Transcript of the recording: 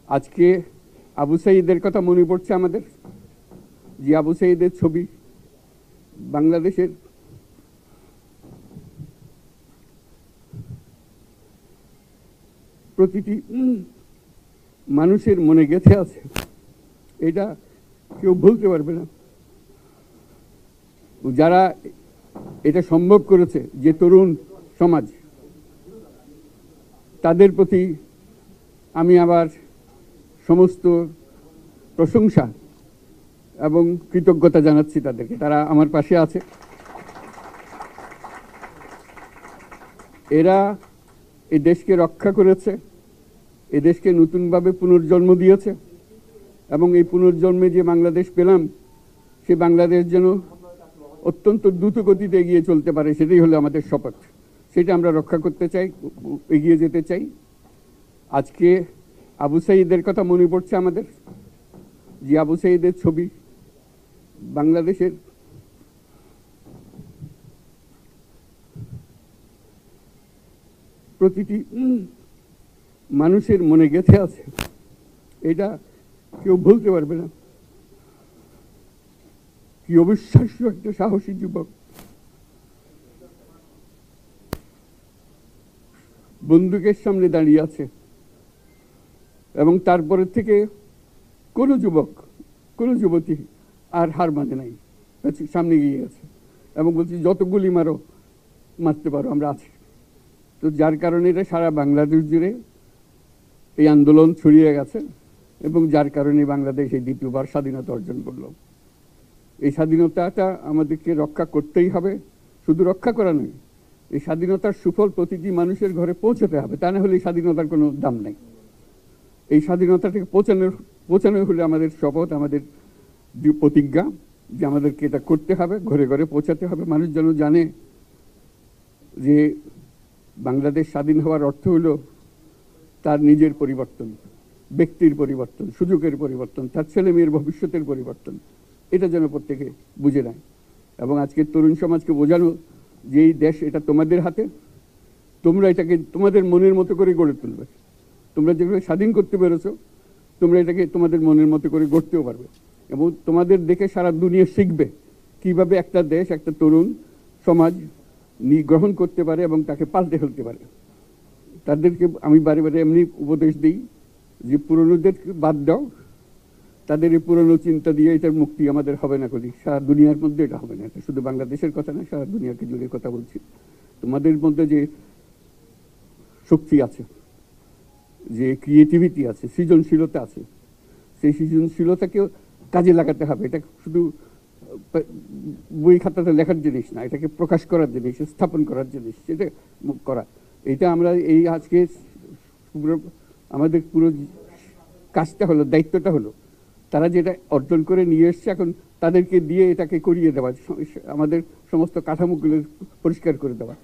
আজকে আবু সাঈদের কথা মনে পড়ছে আমাদের, যে আবু সাঈদের ছবি বাংলাদেশের প্রতিটি মানুষের মনে গেঁথে আছে, এটা কেউ ভুলতে পারবে না। যারা এটা সম্ভব করেছে, যে তরুণ সমাজ, তাদের প্রতি আমি আবার সমস্ত প্রশংসা এবং কৃতজ্ঞতা জানাচ্ছি তাদেরকে। তারা আমার পাশে আছে। এরা এই দেশকে রক্ষা করেছে, এই দেশকে নতুনভাবে পুনর্জন্ম দিয়েছে, এবং এই পুনর্জন্মে যে বাংলাদেশ পেলাম, সে বাংলাদেশ যেন অত্যন্ত দ্রুত গতিতে এগিয়ে চলতে পারে, সেটাই হলো আমাদের শপথ। সেটা আমরা রক্ষা করতে চাই, এগিয়ে যেতে চাই। আজকে আবু সাঈদের কথা মনে পড়ছে আমাদের, যে আবু সাঈদের ছবি বাংলাদেশের প্রতিটি মানুষের মনে গেঁথে আছে, এটা কেউ ভুলতে পারবে না। কি অবিশ্বাস্য একটা সাহসী যুবক, বন্দুকের সামনে দাঁড়িয়ে আছে, এবং তারপরের থেকে কোনো যুবক, কোনো যুবতী আর হার মানে নাই, সামনে গিয়ে গেছে এবং বলছি যত গুলি মারো, মারতে পারো, আমরা আছি। তো যার কারণে এটা সারা বাংলাদেশ জুড়ে এই আন্দোলন ছড়িয়ে গেছে, এবং যার কারণে বাংলাদেশ এই দ্বিতীয়বার স্বাধীনতা অর্জন করলো। এই স্বাধীনতাটা আমাদেরকে রক্ষা করতেই হবে। শুধু রক্ষা করা নয়, এই স্বাধীনতার সুফল প্রতিটি মানুষের ঘরে পৌঁছাতে হবে, তা না হলে এই স্বাধীনতার কোনো দাম নেই। এই স্বাধীনতাটাকে পৌঁছানো হলে আমাদের শপথ, আমাদের প্রতিজ্ঞা, যে আমাদেরকে এটা করতে হবে, ঘরে ঘরে পৌঁছাতে হবে। মানুষ যেন জানে যে বাংলাদেশ স্বাধীন হওয়ার অর্থ হলো তার নিজের পরিবর্তন, ব্যক্তির পরিবর্তন, সুযোগের পরিবর্তন, তার ছেলে মেয়ের ভবিষ্যতের পরিবর্তন। এটা যেন প্রত্যেকে বুঝে নেয়। এবং আজকের তরুণ সমাজকে বোঝানো যে এই দেশ এটা তোমাদের হাতে, তোমরা এটাকে তোমাদের মনের মতো করে গড়ে তুলবে। তোমরা যেভাবে স্বাধীন করতে পেরেছো, তোমরা এটাকে তোমাদের মনের মতো করে গড়তেও পারবে, এবং তোমাদের দেখে সারা দুনিয়া শিখবে কিভাবে একটা দেশ, একটা তরুণ সমাজ গ্রহণ করতে পারে এবং তাকে পাল্টে ফেলতে পারে। তাদেরকে আমি বারে বারে এমনি উপদেশ দিই যে পুরনোদের বাদ দাও, তাদের এই পুরনো চিন্তা দিয়ে এটার মুক্তি আমাদের হবে না। করি সারা দুনিয়ার মধ্যে এটা হবে না। এটা শুধু বাংলাদেশের কথা না, সারা দুনিয়াকে জুড়ে কথা বলছি। তোমাদের মধ্যে যে শক্তি আছে, যে ক্রিয়েটিভিটি আছে, সৃজনশীলতা আছে, সেই সৃজনশীলতাকেও কাজে লাগাতে হবে। এটা শুধু বই খাতাতে লেখার জিনিস না, এটাকে প্রকাশ করার জিনিস, স্থাপন করার জিনিস, সেটা করা। এটা আমরা এই আজকে আমাদের পুরো কাজটা হলো, দায়িত্বটা হলো, তারা যেটা অর্জন করে নিয়ে এসছে, এখন তাদেরকে দিয়ে এটাকে করিয়ে দেওয়া, আমাদের সমস্ত কাঠামোগুলো পরিষ্কার করে দেওয়া।